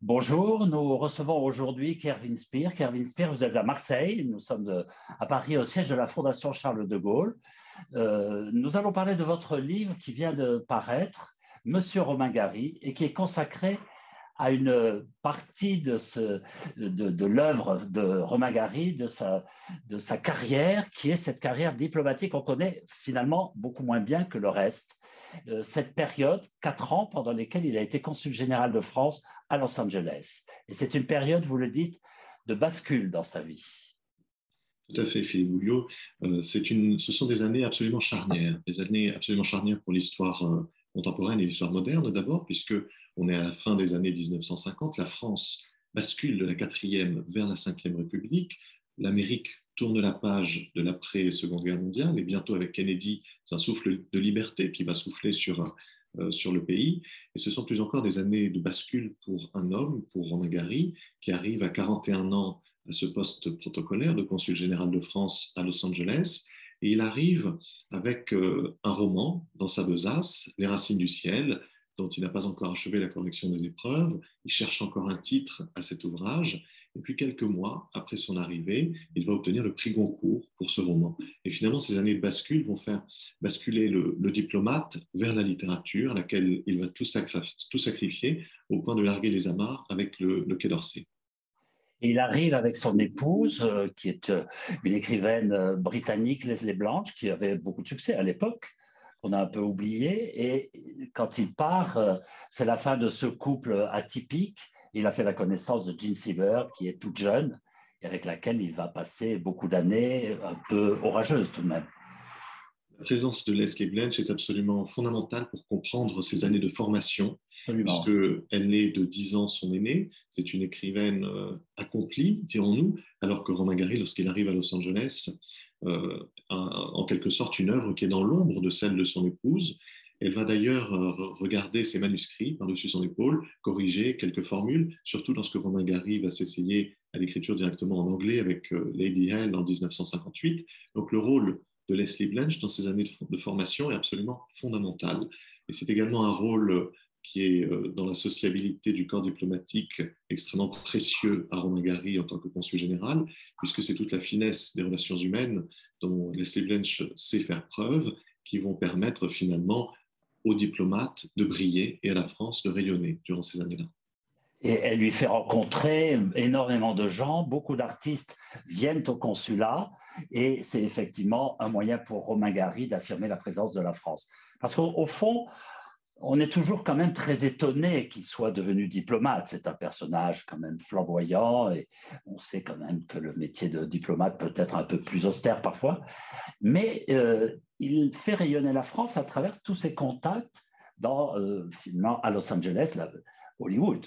Bonjour, nous recevons aujourd'hui Kervin Speer. Kervin Speer, vous êtes à Marseille, nous sommes à Paris au siège de la Fondation Charles de Gaulle. Nous allons parler de votre livre qui vient de paraître, Monsieur Romain Gary, et qui est consacré à une partie de l'œuvre de Romain Gary, de sa carrière, qui est cette carrière diplomatique qu'on connaît finalement beaucoup moins bien que le reste. Cette période, 4 ans, pendant lesquels il a été consul général de France à Los Angeles. Et c'est une période, vous le dites, de bascule dans sa vie. Tout à fait, Philippe Bouillot. Ce sont des années absolument charnières, des années absolument charnières pour l'histoire contemporaine et l'histoire moderne d'abord, puisque on est à la fin des années 1950, la France bascule de la quatrième vers la cinquième République, l'Amérique tourne la page de l'après-Seconde Guerre mondiale, et bientôt avec Kennedy, c'est un souffle de liberté qui va souffler sur le pays. Et ce sont plus encore des années de bascule pour un homme, pour Romain Gary, qui arrive à 41 ans à ce poste protocolaire de consul général de France à Los Angeles. Et il arrive avec un roman dans sa besace, Les Racines du ciel, dont il n'a pas encore achevé la correction des épreuves. Il cherche encore un titre à cet ouvrage. Et puis quelques mois après son arrivée, il va obtenir le prix Goncourt pour ce roman. Et finalement, ces années de bascule vont faire basculer le diplomate vers la littérature, à laquelle il va tout sacrifier au point de larguer les amarres avec le Quai d'Orsay. Et il arrive avec son épouse, qui est une écrivaine britannique, Leslie Blanch, qui avait beaucoup de succès à l'époque, qu'on a un peu oublié. Et quand il part, c'est la fin de ce couple atypique. Il a fait la connaissance de Jean Seaver, qui est toute jeune, et avec laquelle il va passer beaucoup d'années un peu orageuses tout de même. La présence de Leslie Blanch est absolument fondamentale pour comprendre ces années de formation, Absolument. puisqu'elle n'est de 10 ans son aînée. C'est une écrivaine accomplie, dirons-nous, alors que Romain Gary, lorsqu'il arrive à Los Angeles, a en quelque sorte une œuvre qui est dans l'ombre de celle de son épouse. Elle va d'ailleurs regarder ses manuscrits par-dessus son épaule, corriger quelques formules, surtout lorsque Romain Gary va s'essayer à l'écriture directement en anglais avec Lady Hell en 1958. Donc le rôle de Leslie Blanch dans ces années de formation est absolument fondamental. Et c'est également un rôle qui est dans la sociabilité du corps diplomatique extrêmement précieux à Romain Gary en tant que consul général, puisque c'est toute la finesse des relations humaines dont Leslie Blanch sait faire preuve qui vont permettre finalement aux diplomates de briller et à la France de rayonner durant ces années-là. Et elle lui fait rencontrer énormément de gens, beaucoup d'artistes viennent au consulat, et c'est effectivement un moyen pour Romain Gary d'affirmer la présence de la France. Parce qu'au fond, on est toujours quand même très étonné qu'il soit devenu diplomate. C'est un personnage quand même flamboyant, et on sait quand même que le métier de diplomate peut être un peu plus austère parfois, mais il fait rayonner la France à travers tous ses contacts finalement, à Los Angeles, Hollywood.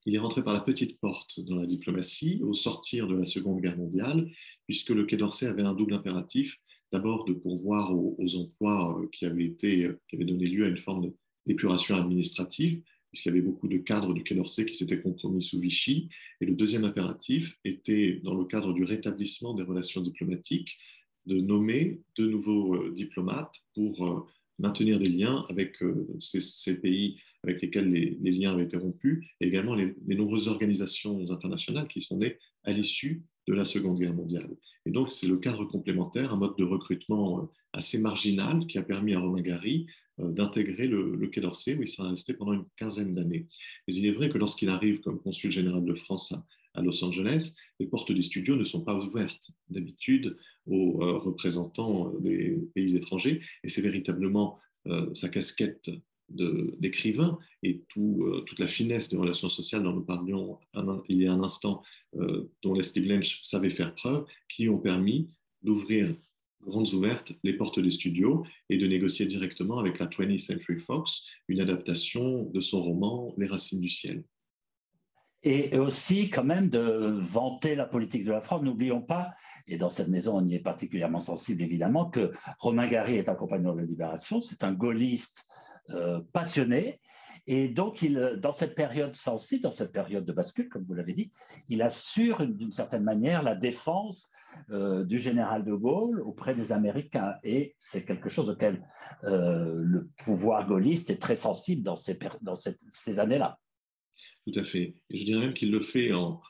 Il est rentré par la petite porte dans la diplomatie au sortir de la Seconde Guerre mondiale, puisque le Quai d'Orsay avait un double impératif. D'abord, de pourvoir aux emplois qui avaient donné lieu à une forme d'épuration administrative, puisqu'il y avait beaucoup de cadres du Quai d'Orsay qui s'étaient compromis sous Vichy. Et le deuxième impératif était, dans le cadre du rétablissement des relations diplomatiques, de nommer de nouveaux diplomates pour maintenir des liens avec ces pays avec lesquels les liens avaient été rompus, et également les nombreuses organisations internationales qui sont nées à l'issue de la Seconde Guerre mondiale. Et donc, c'est le cadre complémentaire, un mode de recrutement assez marginal qui a permis à Romain Gary d'intégrer le Quai d'Orsay, où il sera resté pendant une quinzaine d'années. Mais il est vrai que lorsqu'il arrive comme consul général de France à Los Angeles, les portes des studios ne sont pas ouvertes d'habitude aux représentants des pays étrangers, et c'est véritablement sa casquette d'écrivain et toute la finesse des relations sociales dont nous parlions il y a un instant, dont Leslie Blanch savait faire preuve, qui ont permis d'ouvrir grandes ouvertes les portes des studios et de négocier directement avec la 20th Century Fox une adaptation de son roman Les Racines du ciel. Et aussi quand même de vanter la politique de la France. N'oublions pas, et dans cette maison on y est particulièrement sensible évidemment, que Romain Gary est un compagnon de Libération, c'est un gaulliste passionné, et donc dans cette période sensible, dans cette période de bascule, comme vous l'avez dit, il assure d'une certaine manière la défense du général de Gaulle auprès des Américains, et c'est quelque chose auquel le pouvoir gaulliste est très sensible dans ces années-là. Tout à fait. Et je dirais même qu'il le fait en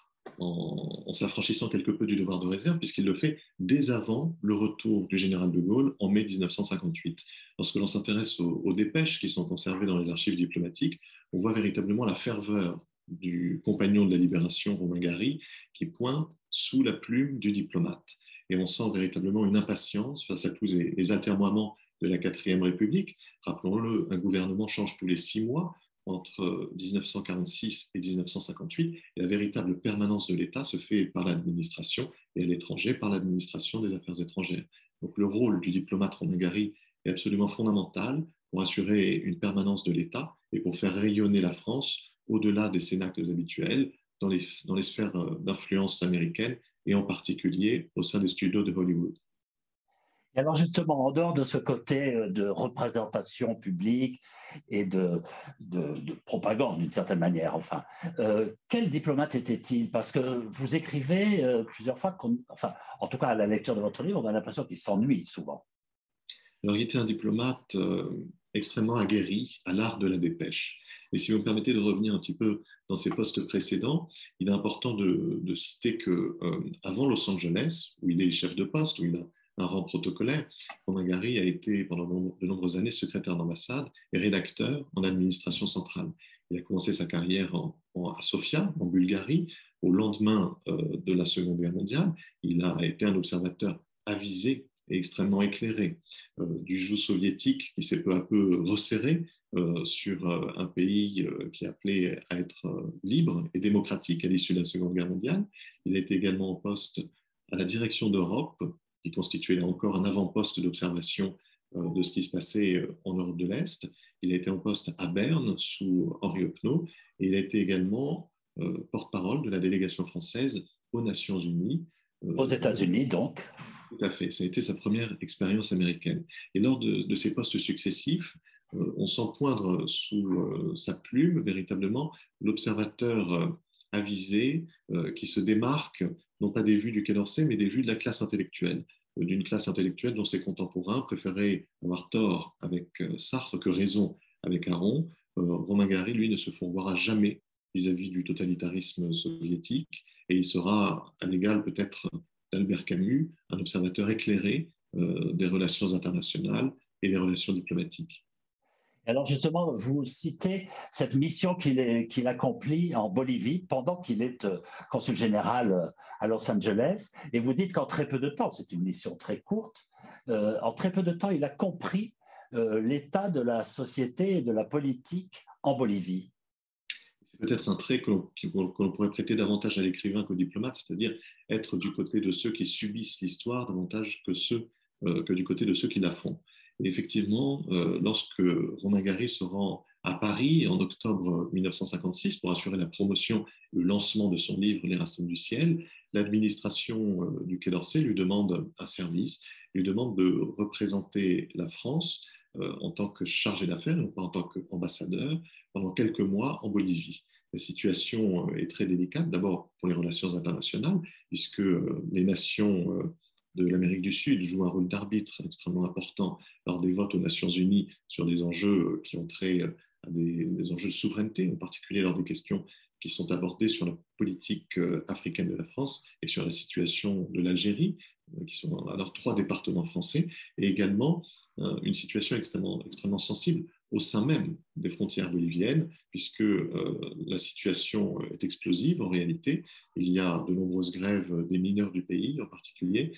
s'affranchissant quelque peu du devoir de réserve, puisqu'il le fait dès avant le retour du général de Gaulle en mai 1958. Lorsque l'on s'intéresse aux dépêches qui sont conservées dans les archives diplomatiques, on voit véritablement la ferveur du compagnon de la Libération, Romain Gary, qui pointe sous la plume du diplomate. Et on sent véritablement une impatience face à tous les atermoiements de la 4e République. Rappelons-le, un gouvernement change tous les 6 mois entre 1946 et 1958. Et la véritable permanence de l'État se fait par l'administration et à l'étranger par l'administration des affaires étrangères. Donc le rôle du diplomate Romain Gary est absolument fondamental pour assurer une permanence de l'État et pour faire rayonner la France au-delà des cénacles habituels dans les sphères d'influence américaines et en particulier au sein des studios de Hollywood. Et alors justement, en dehors de ce côté de représentation publique et de propagande d'une certaine manière, enfin, quel diplomate était-il? Parce que vous écrivez plusieurs fois, enfin, en tout cas à la lecture de votre livre, on a l'impression qu'il s'ennuie souvent. Alors, il était un diplomate extrêmement aguerri à l'art de la dépêche. Et si vous me permettez de revenir un petit peu dans ses postes précédents, il est important de citer que avant Los Angeles, où il est chef de poste, où il a un rang protocolaire, Romain Gary a été pendant de nombreuses années secrétaire d'ambassade et rédacteur en administration centrale. Il a commencé sa carrière à Sofia, en Bulgarie, au lendemain de la Seconde Guerre mondiale. Il a été un observateur avisé et extrêmement éclairé du joug soviétique qui s'est peu à peu resserré sur un pays qui appelait à être libre et démocratique à l'issue de la Seconde Guerre mondiale. Il a été également en poste à la direction d'Europe, qui constituait là encore un avant-poste d'observation de ce qui se passait en Europe de l'Est. Il a été en poste à Berne sous Henri Hoppenot et il a été également porte-parole de la délégation française aux Nations Unies. Aux États-Unis, donc. Tout à fait. Ça a été sa première expérience américaine. Et lors de ces postes successifs, on sent poindre sous sa plume véritablement l'observateur avisé qui se démarque, non pas des vues du Quai d'Orsay, mais des vues de la classe intellectuelle, d'une classe intellectuelle dont ses contemporains préféraient avoir tort avec Sartre que raison avec Aron. Romain Gary, lui, ne se fourvoiera jamais vis-à-vis du totalitarisme soviétique et il sera à l'égal peut-être d'Albert Camus, un observateur éclairé des relations internationales et des relations diplomatiques. Alors justement, vous citez cette mission qu'il accomplit en Bolivie pendant qu'il est consul général à Los Angeles, et vous dites qu'en très peu de temps, c'est une mission très courte, en très peu de temps, il a compris l'état de la société et de la politique en Bolivie. C'est peut-être un trait que l'on pourrait prêter davantage à l'écrivain qu'au diplomate, c'est-à-dire être du côté de ceux qui subissent l'histoire davantage que du côté de ceux qui la font. Et effectivement, lorsque Romain Gary se rend à Paris en octobre 1956 pour assurer la promotion et le lancement de son livre Les Racines du ciel, l'administration du Quai d'Orsay lui demande un service, lui demande de représenter la France en tant que chargé d'affaires, non pas en tant qu'ambassadeur, pendant quelques mois en Bolivie. La situation est très délicate, d'abord pour les relations internationales, puisque les nations de l'Amérique du Sud jouent un rôle d'arbitre extrêmement important lors des votes aux Nations Unies sur des enjeux qui ont trait à des enjeux de souveraineté, en particulier lors des questions qui sont abordées sur la politique africaine de la France et sur la situation de l'Algérie, qui sont alors 3 départements français, et également une situation extrêmement sensible au sein même des frontières boliviennes, puisque la situation est explosive en réalité. Il y a de nombreuses grèves des mineurs du pays en particulier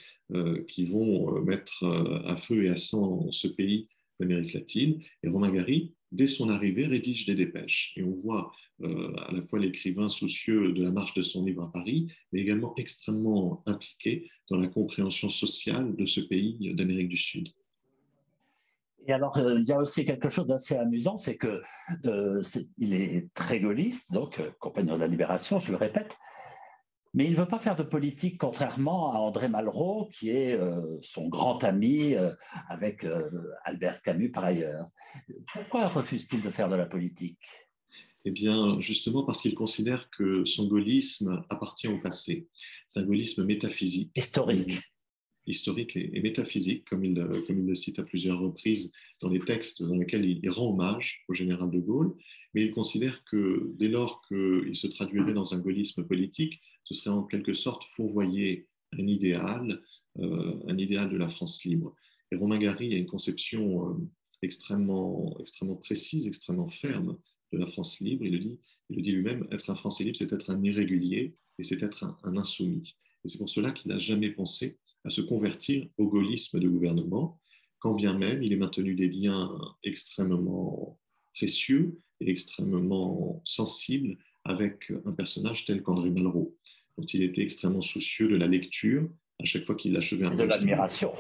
qui vont mettre à feu et à sang ce pays d'Amérique latine. Et Romain Gary, dès son arrivée, rédige des dépêches. Et on voit à la fois l'écrivain soucieux de la marche de son livre à Paris, mais également extrêmement impliqué dans la compréhension sociale de ce pays d'Amérique du Sud. Et alors, il y a aussi quelque chose d'assez amusant, c'est que il est très gaulliste, donc compagnon de la Libération, je le répète, mais il ne veut pas faire de politique, contrairement à André Malraux, qui est son grand ami avec Albert Camus par ailleurs. Pourquoi refuse-t-il de faire de la politique? Eh bien, justement parce qu'il considère que son gaullisme appartient au passé. C'est un gaullisme métaphysique. Historique. historique et métaphysique, comme il le cite à plusieurs reprises dans les textes dans lesquels il rend hommage au général de Gaulle, mais il considère que dès lors qu'il se traduirait dans un gaullisme politique, ce serait en quelque sorte fourvoyer un idéal de la France libre. Et Romain Gary a une conception extrêmement précise, extrêmement ferme de la France libre. Il le dit lui-même, être un Français libre, c'est être un irrégulier et c'est être un insoumis. Et c'est pour cela qu'il n'a jamais pensé à se convertir au gaullisme de gouvernement, quand bien même il est maintenu des liens extrêmement précieux et extrêmement sensibles avec un personnage tel qu'André Malraux, dont il était extrêmement soucieux de la lecture à chaque fois qu'il achevait un Et de l'admiration.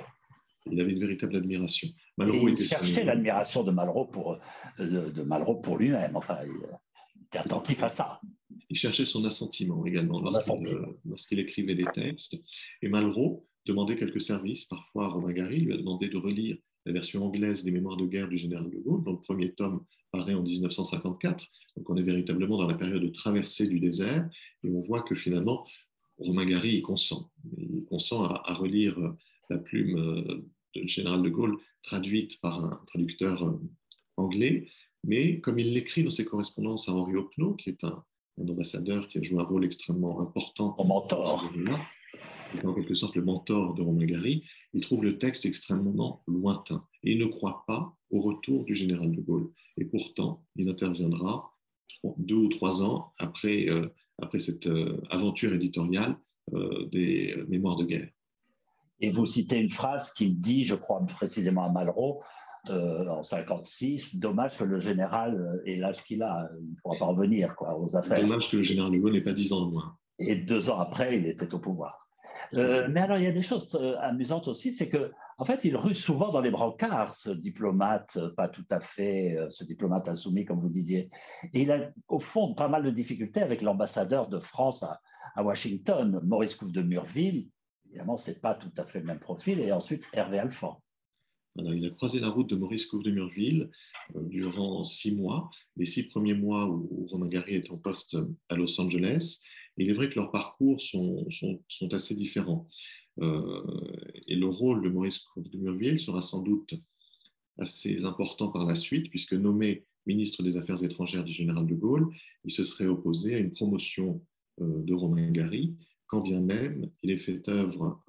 Il avait une véritable admiration. Malraux il cherchait l'admiration de Malraux pour lui-même. Enfin, il était attentif à ça. Il cherchait son assentiment également lorsqu'il écrivait des textes. Et Malraux demandait quelques services. Parfois, Romain Gary lui a demandé de relire la version anglaise des Mémoires de guerre du général de Gaulle, dont le premier tome paraît en 1954. Donc on est véritablement dans la période de traversée du désert. Et on voit que finalement, Romain Gary, il consent. Il consent à relire la plume du général de Gaulle traduite par un traducteur anglais. Mais comme il l'écrit dans ses correspondances à Henri Hoppenot, qui est un ambassadeur qui a joué un rôle extrêmement important. Au mentor. Il est en quelque sorte le mentor de Romain Gary. Il trouve le texte extrêmement lointain et il ne croit pas au retour du général de Gaulle. Et pourtant, il interviendra 2 ou 3 ans après cette aventure éditoriale des Mémoires de guerre. Et vous citez une phrase qu'il dit, je crois précisément à Malraux, en 1956, dommage que le général ait l'âge qu'il a, il ne pourra pas revenir aux affaires. Dommage que le général de Gaulle n'ait pas 10 ans de moins. Et 2 ans après, il était au pouvoir. Mais alors, il y a des choses amusantes aussi, c'est qu'en fait, il rue souvent dans les brancards, ce diplomate, pas tout à fait, ce diplomate insoumis, comme vous disiez. Et il a, au fond, pas mal de difficultés avec l'ambassadeur de France à Washington, Maurice Couve de Murville. Évidemment, ce n'est pas tout à fait le même profil. Et ensuite, Hervé Alphand. Alors, il a croisé la route de Maurice Couve de Murville durant 6 mois, les 6 premiers mois où Romain Gary est en poste à Los Angeles. Et il est vrai que leurs parcours sont assez différents. Et le rôle de Maurice Couve de Murville sera sans doute assez important par la suite, puisque nommé ministre des Affaires étrangères du général de Gaulle, il se serait opposé à une promotion de Romain Gary, quand bien même il ait fait œuvre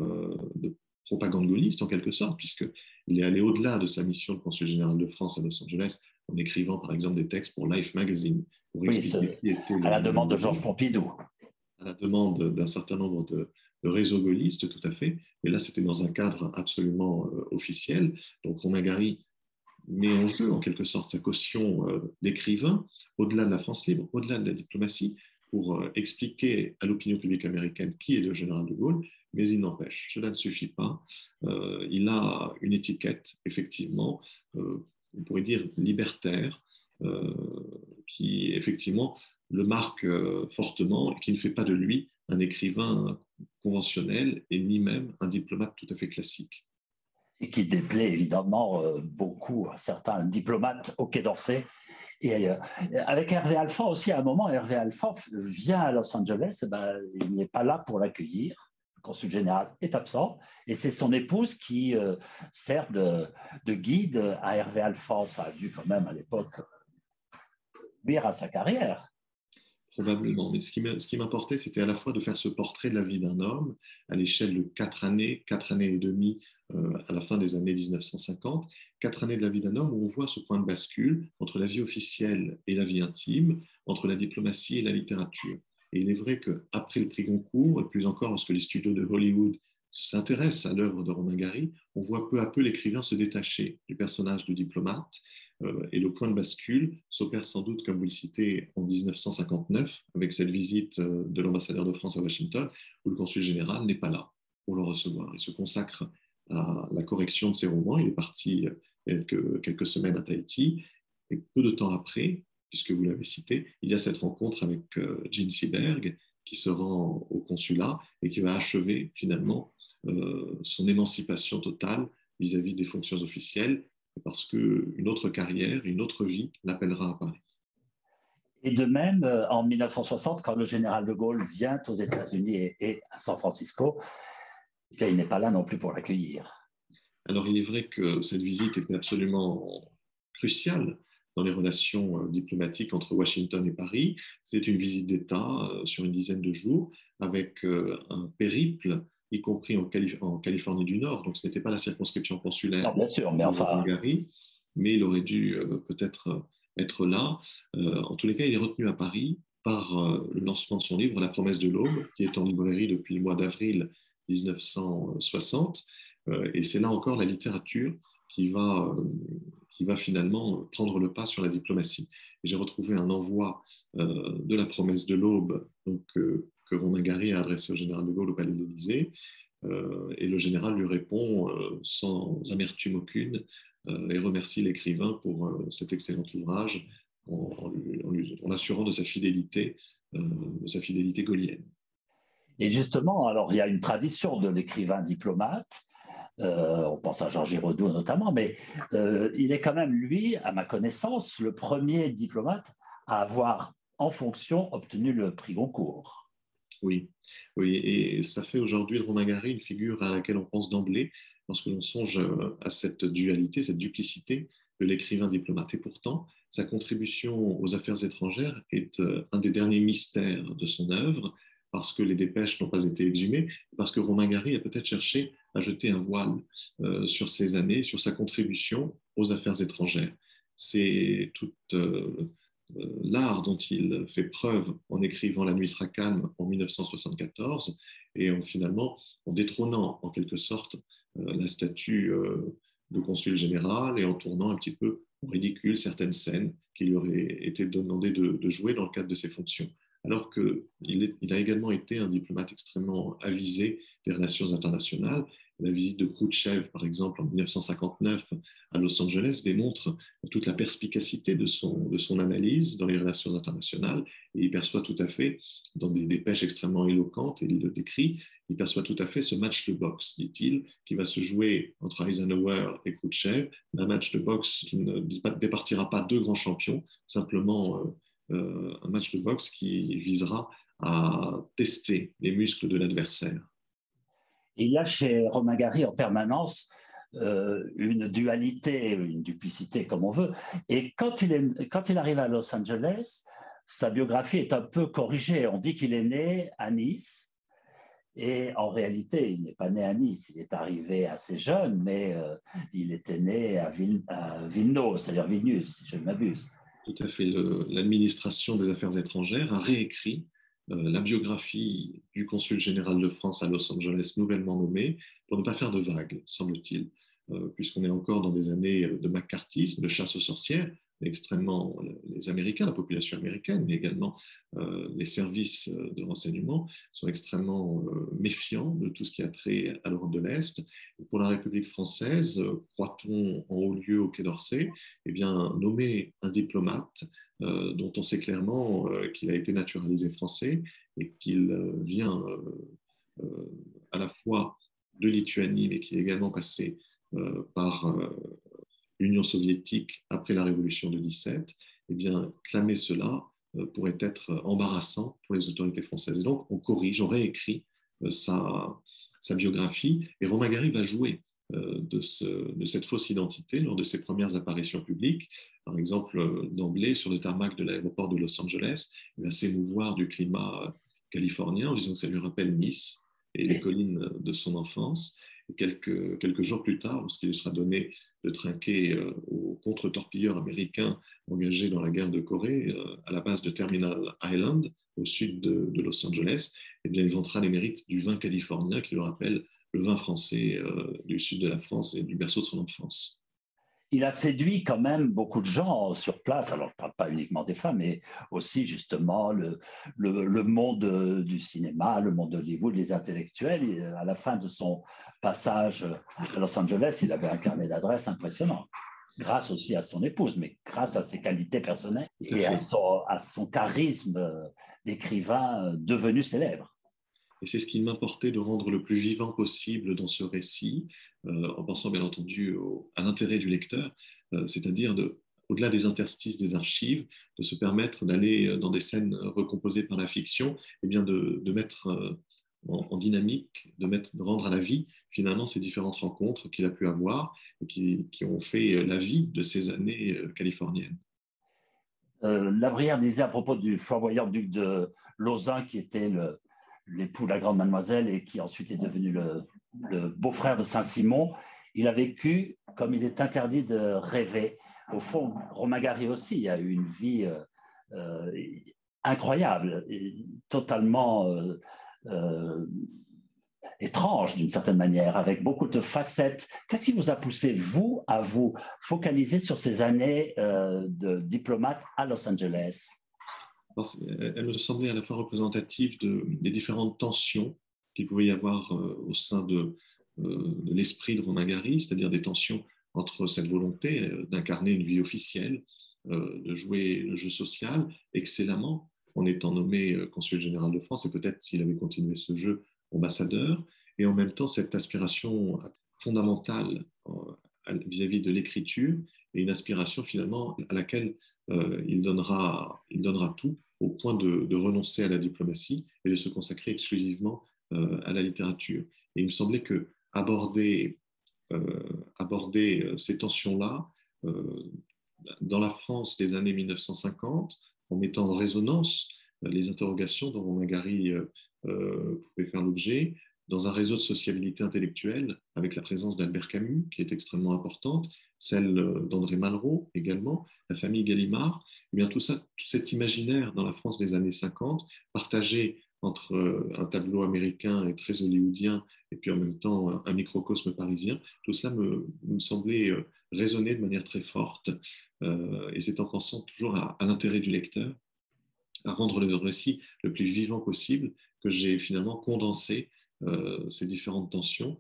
de propagande gaulliste en quelque sorte, puisqu'il est allé au-delà de sa mission de consul général de France à Los Angeles en écrivant par exemple des textes pour Life Magazine, pour expliquer qui était à la demande de Georges Pompidou. À la demande d'un certain nombre de réseaux gaullistes, tout à fait. Et là, c'était dans un cadre absolument officiel. Donc Romain Gary met en jeu en quelque sorte sa caution d'écrivain au-delà de la France libre, au-delà de la diplomatie, pour expliquer à l'opinion publique américaine qui est le général de Gaulle, mais il n'empêche, cela ne suffit pas. Il a une étiquette, effectivement, on pourrait dire libertaire, qui effectivement le marque fortement et qui ne fait pas de lui un écrivain conventionnel et ni même un diplomate tout à fait classique. Et qui déplaît évidemment beaucoup à certains diplomates au Quai d'Orsay et ailleurs. Avec Hervé Alphand aussi, à un moment, Hervé Alphand vient à Los Angeles, il n'est pas là pour l'accueillir. Le consul général est absent et c'est son épouse qui sert de guide à Hervé Alphand. Ça a dû quand même à l'époque nuire à sa carrière. Probablement, mais ce qui m'importait, c'était à la fois de faire ce portrait de la vie d'un homme à l'échelle de 4 années et demie à la fin des années 1950, 4 années de la vie d'un homme où on voit ce point de bascule entre la vie officielle et la vie intime, entre la diplomatie et la littérature. Et il est vrai qu'après le prix Goncourt, et plus encore lorsque les studios de Hollywood s'intéressent à l'œuvre de Romain Gary, on voit peu à peu l'écrivain se détacher du personnage de diplomate. Et le point de bascule s'opère sans doute, comme vous le citez, en 1959, avec cette visite de l'ambassadeur de France à Washington, où le consul général n'est pas là pour le recevoir. Il se consacre à la correction de ses romans. Il est parti quelques semaines à Tahiti. Et peu de temps après, puisque vous l'avez cité, il y a cette rencontre avec Jean Seberg, qui se rend au consulat et qui va achever finalement son émancipation totale vis-à-vis des fonctions officielles, parce qu'une autre carrière, une autre vie l'appellera à Paris. Et de même, en 1960, quand le général de Gaulle vient aux États-Unis et à San Francisco, Et il n'est pas là non plus pour l'accueillir. Alors, il est vrai que cette visite était absolument cruciale dans les relations diplomatiques entre Washington et Paris. C'était une visite d'État sur une dizaine de jours avec un périple, y compris en Californie du Nord. Donc, ce n'était pas la circonscription consulaire Non, bien sûr, mais de enfin, Hongrie, mais il aurait dû peut-être être là. En tous les cas, il est retenu à Paris par le lancement de son livre La promesse de l'aube, qui est en librairie depuis le mois d'avril 1960. Et c'est là encore la littérature qui va finalement prendre le pas sur la diplomatie. Et j'ai retrouvé un envoi de la promesse de l'aube donc, que Romain Gary a adressé au général de Gaulle au Palais de l'Élysée. Et le général lui répond sans amertume aucune et remercie l'écrivain pour cet excellent ouvrage en l'assurant de sa fidélité gaulienne. et justement, alors il y a une tradition de l'écrivain diplomate. On pense à Georges Giraudoux notamment, mais il est quand même, lui, à ma connaissance, le premier diplomate à avoir en fonction obtenu le prix Goncourt. Oui, oui, et ça fait aujourd'hui de Romain Gary une figure à laquelle on pense d'emblée lorsque l'on songe à cette dualité, cette duplicité de l'écrivain diplomate. Et pourtant, sa contribution aux affaires étrangères est un des derniers mystères de son œuvre, parce que les dépêches n'ont pas été exhumées, parce que Romain Gary a peut-être cherché à jeter un voile sur ses années, sur sa contribution aux affaires étrangères. C'est toute l'art dont il fait preuve en écrivant La nuit sera calme en 1974 et finalement en détrônant en quelque sorte la statue de consul général et en tournant un petit peu en ridicule certaines scènes qui lui auraient été demandées de jouer dans le cadre de ses fonctions. Alors qu'il a également été un diplomate extrêmement avisé des relations internationales. La visite de Khrouchtchev, par exemple, en 1959 à Los Angeles, démontre toute la perspicacité de son analyse dans les relations internationales. Et il perçoit tout à fait, dans des dépêches extrêmement éloquentes, et il le décrit, il perçoit tout à fait ce match de boxe, dit-il, qui va se jouer entre Eisenhower et Khrouchtchev, un match de boxe qui ne départira pas deux grands champions, simplement un match de boxe qui visera à tester les muscles de l'adversaire. Et il y a chez Romain Gary en permanence une dualité, une duplicité comme on veut. Et quand il arrive à Los Angeles, sa biographie est un peu corrigée. On dit qu'il est né à Nice. Et en réalité, il n'est pas né à Nice, il est arrivé assez jeune, mais il était né à Vilno, c'est-à-dire Vilnius, si je ne m'abuse. Tout à fait. L'administration des affaires étrangères a réécrit la biographie du consul général de France à Los Angeles, nouvellement nommé, pour ne pas faire de vagues, semble-t-il, puisqu'on est encore dans des années de macartisme, de chasse aux sorcières, extrêmement les Américains, la population américaine, mais également les services de renseignement sont extrêmement méfiants de tout ce qui a trait à l'Europe de l'Est. Et pour la République française, croit-on en haut lieu au Quai d'Orsay, eh bien, nommer un diplomate dont on sait clairement qu'il a été naturalisé français et qu'il vient à la fois de Lituanie, mais qui est également passé par l'Union soviétique après la révolution de 17, eh bien, clamer cela pourrait être embarrassant pour les autorités françaises. Et donc, on corrige, on réécrit sa biographie, et Romain Gary va jouer de cette fausse identité lors de ses premières apparitions publiques. Par exemple, d'emblée, sur le tarmac de l'aéroport de Los Angeles, il va s'émouvoir du climat californien en disant que ça lui rappelle Nice et les collines de son enfance. Et quelques jours plus tard, lorsqu'il lui sera donné de trinquer aux contre-torpilleurs américains engagés dans la guerre de Corée à la base de Terminal Island, au sud de Los Angeles, eh bien, il vantera les mérites du vin californien qui le rappelle le vin français du sud de la France et du berceau de son enfance. Il a séduit quand même beaucoup de gens sur place. Alors, je ne parle pas uniquement des femmes, mais aussi justement le monde du cinéma, le monde d'Hollywood, les intellectuels. Et à la fin de son passage à Los Angeles, il avait un carnet d'adresses impressionnant, grâce aussi à son épouse, mais grâce à ses qualités personnelles et à son charisme d'écrivain devenu célèbre. Et c'est ce qu'il m'importait de rendre le plus vivant possible dans ce récit, en pensant bien entendu à l'intérêt du lecteur, c'est-à-dire au-delà des interstices des archives, de se permettre d'aller dans des scènes recomposées par la fiction, et bien de mettre en dynamique, de rendre à la vie finalement ces différentes rencontres qu'il a pu avoir et qui ont fait la vie de ces années californiennes. La Brière disait à propos du flamboyant duc de Lauzun, qui était l'époux de la grande mademoiselle et qui ensuite est devenu le beau-frère de Saint-Simon, il a vécu comme il est interdit de rêver. Au fond, Romain Gary aussi a eu une vie incroyable, totalement étrange d'une certaine manière, avec beaucoup de facettes. Qu'est-ce qui vous a poussé, vous, à vous focaliser sur ces années de diplomate à Los Angeles? Elle me semblait à la fois représentative des différentes tensions qu'il pouvait y avoir au sein de l'esprit de Romain Gary, c'est-à-dire des tensions entre cette volonté d'incarner une vie officielle, de jouer le jeu social excellemment en étant nommé consul général de France, et peut-être s'il avait continué ce jeu, ambassadeur, et en même temps cette aspiration fondamentale vis-à-vis de l'écriture et une aspiration finalement à laquelle il donnera tout au point de renoncer à la diplomatie et de se consacrer exclusivement à la littérature. Et il me semblait que aborder ces tensions-là dans la France des années 1950, en mettant en résonance les interrogations dont Romain Gary pouvait faire l'objet, dans un réseau de sociabilité intellectuelle, avec la présence d'Albert Camus, qui est extrêmement importante, celle d'André Malraux également, la famille Gallimard, et bien tout ça, tout cet imaginaire dans la France des années 50, partagé entre un tableau américain et très hollywoodien, et puis en même temps un microcosme parisien, tout cela me semblait résonner de manière très forte, et c'est en pensant toujours à l'intérêt du lecteur, à rendre le récit le plus vivant possible, que j'ai finalement condensé ces différentes tensions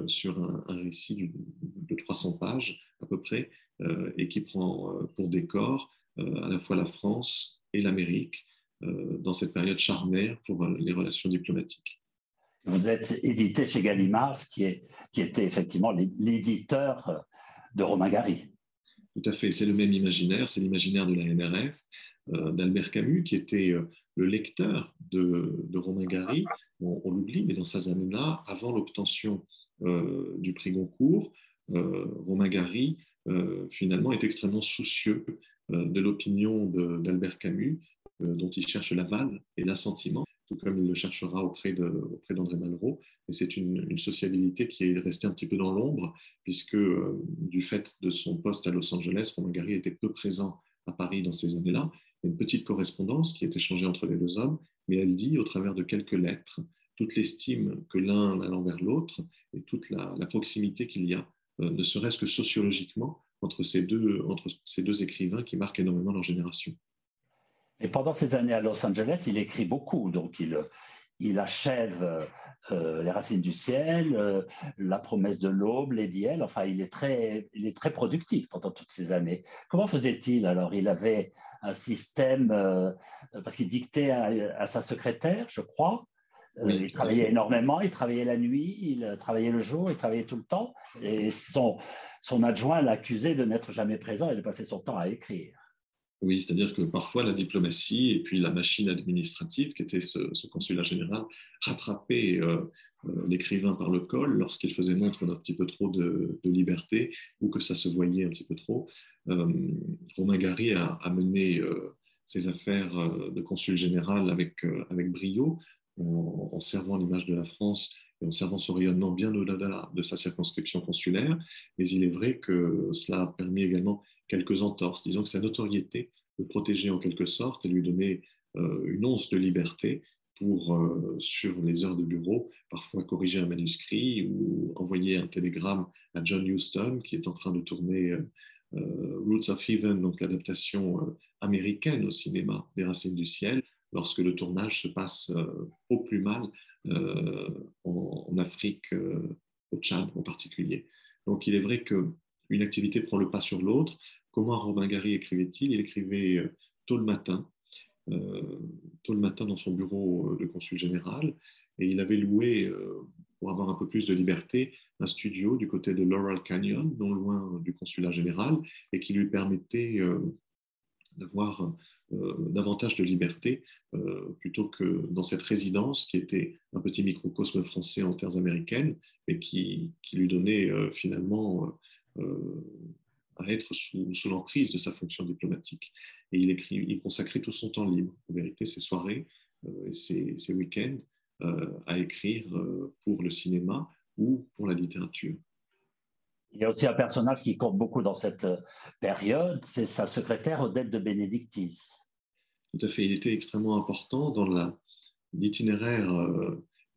sur un récit de 300 pages à peu près, et qui prend pour décor à la fois la France et l'Amérique dans cette période charnière pour les relations diplomatiques. Vous êtes édité chez Gallimard, qui était effectivement l'éditeur de Romain Gary. Tout à fait, c'est le même imaginaire, c'est l'imaginaire de la NRF, d'Albert Camus, qui était le lecteur de Romain Gary. On l'oublie, mais dans ces années-là, avant l'obtention du prix Goncourt, Romain Gary, finalement, est extrêmement soucieux de l'opinion d'Albert Camus, dont il cherche l'aval et l'assentiment, tout comme il le cherchera auprès d'André Malraux. Et c'est une sociabilité qui est restée un petit peu dans l'ombre, puisque du fait de son poste à Los Angeles, Romain Gary était peu présent à Paris dans ces années-là. Il y a une petite correspondance qui est échangée entre les deux hommes, mais elle dit, au travers de quelques lettres, toute l'estime que l'un a envers l'autre et toute la proximité qu'il y a, ne serait-ce que sociologiquement, entre ces deux écrivains qui marquent énormément leur génération. Et pendant ces années à Los Angeles, il écrit beaucoup. Donc, il achève Les Racines du ciel, La promesse de l'aube, Lady L. Enfin, il est très productif pendant toutes ces années. Comment faisait-il alors? Il avait un système, parce qu'il dictait à sa secrétaire, je crois. Oui, Il travaillait énormément, il travaillait la nuit, il travaillait le jour, il travaillait tout le temps. Et son adjoint l'accusait de n'être jamais présent et de passer son temps à écrire. Oui, c'est-à-dire que parfois la diplomatie et puis la machine administrative, qui était ce consulat général, rattrapait l'écrivain par le col lorsqu'il faisait montre d'un petit peu trop de liberté ou que ça se voyait un petit peu trop. Romain Gary a mené ses affaires de consul général avec brio, en servant l'image de la France et en servant son rayonnement bien au-delà de sa circonscription consulaire. Mais il est vrai que cela a permis également quelques entorses. Disons que sa notoriété le protégeait en quelque sorte et lui donnait une once de liberté pour, sur les heures de bureau, parfois corriger un manuscrit ou envoyer un télégramme à John Huston, qui est en train de tourner Roots of Heaven, donc l'adaptation américaine au cinéma des Racines du ciel, lorsque le tournage se passe au plus mal en Afrique, au Tchad en particulier. Donc il est vrai qu'une activité prend le pas sur l'autre. Comment Romain Gary écrivait-il? Il écrivait tôt le matin dans son bureau de consul général, et il avait loué, pour avoir un peu plus de liberté, un studio du côté de Laurel Canyon, non loin du consulat général, et qui lui permettait d'avoir davantage de liberté plutôt que dans cette résidence qui était un petit microcosme français en terres américaines, mais qui lui donnait finalement à être sous l'emprise de sa fonction diplomatique. Et il consacrait tout son temps libre, en vérité, ses soirées et ses week-ends à écrire pour le cinéma ou pour la littérature. Il y a aussi un personnage qui compte beaucoup dans cette période, c'est sa secrétaire Odette de Benedictis. Tout à fait, il était extrêmement important dans l'itinéraire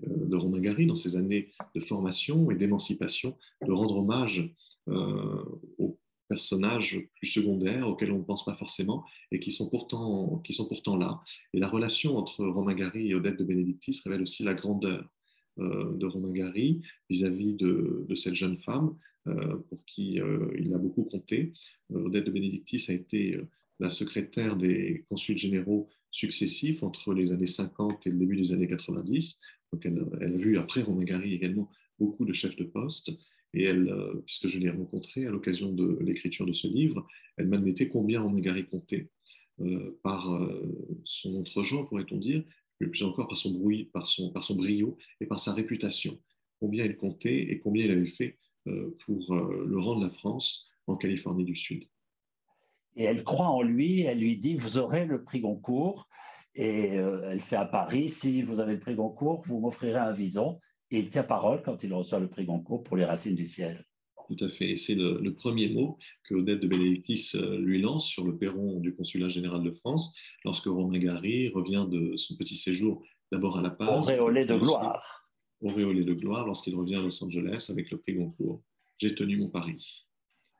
de Romain Gary, dans ses années de formation et d'émancipation, de rendre hommage aux personnages plus secondaires auxquels on ne pense pas forcément et qui sont pourtant là. Et la relation entre Romain Gary et Odette de Benedictis révèle aussi la grandeur de Romain Gary vis-à-vis de cette jeune femme pour qui il a beaucoup compté. Odette de Benedictis a été la secrétaire des consuls généraux successifs entre les années 50 et le début des années 90. Donc elle a vu après Romain Gary également beaucoup de chefs de poste. Et elle, puisque je l'ai rencontrée à l'occasion de l'écriture de ce livre, elle m'admettait combien Romain Gary comptait par son entre-gens, pourrait-on dire, mais plus encore par son brio et par sa réputation. Combien il comptait et combien il avait fait pour le rang de la France en Californie du Sud. Et elle croit en lui, elle lui dit, vous aurez le prix Goncourt. Et elle fait à Paris, si vous avez le prix Goncourt, vous m'offrirez un vison. Et il tient parole quand il reçoit le prix Goncourt pour Les Racines du ciel. Tout à fait. Et c'est le premier mot que Odette de Benedictis lui lance sur le perron du consulat général de France, lorsque Romain Gary revient de son petit séjour d'abord à La Paz. Auréolé de gloire. Auréolé de gloire lorsqu'il revient à Los Angeles avec le prix Goncourt. J'ai tenu mon pari.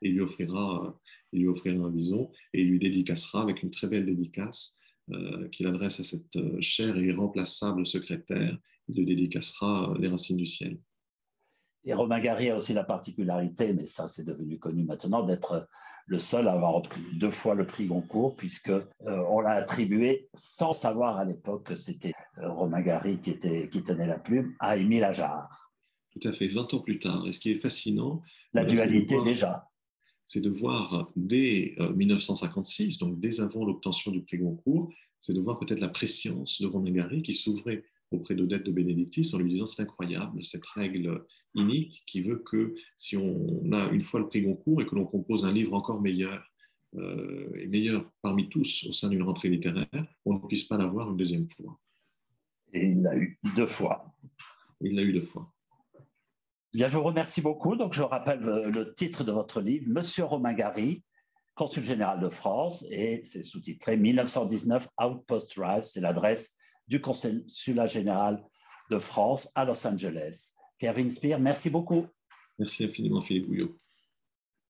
Et il lui offrira un vison et il lui dédicacera avec une très belle dédicace qu'il adresse à cette chère et irremplaçable secrétaire. Il lui dédicacera Les Racines du ciel. Et Romain Gary a aussi la particularité, mais ça c'est devenu connu maintenant, d'être le seul à avoir obtenu 2 fois le prix Goncourt, puisque on l'a attribué sans savoir à l'époque que c'était Romain Gary qui tenait la plume, à Émile Ajar. Tout à fait, 20 ans plus tard. Et ce qui est fascinant, la dualité déjà. C'est de voir dès 1956, donc dès avant l'obtention du prix Goncourt, c'est de voir peut-être la prescience de Romain Gary qui s'ouvrait auprès d'Odette de Benedictis en lui disant c'est incroyable, cette règle inique qui veut que si on a une fois le prix Goncourt et que l'on compose un livre encore meilleur, et meilleur parmi tous au sein d'une rentrée littéraire, on ne puisse pas l'avoir une deuxième fois. Et il l'a eu 2 fois. Il l'a eu 2 fois. Bien, je vous remercie beaucoup. Donc, je rappelle le titre de votre livre, Monsieur Romain Gary, consul général de France, et c'est sous-titré 1919 Outpost Drive, c'est l'adresse du consulat général de France à Los Angeles. Kervin Speer, merci beaucoup. Merci infiniment, Philippe Gouillot.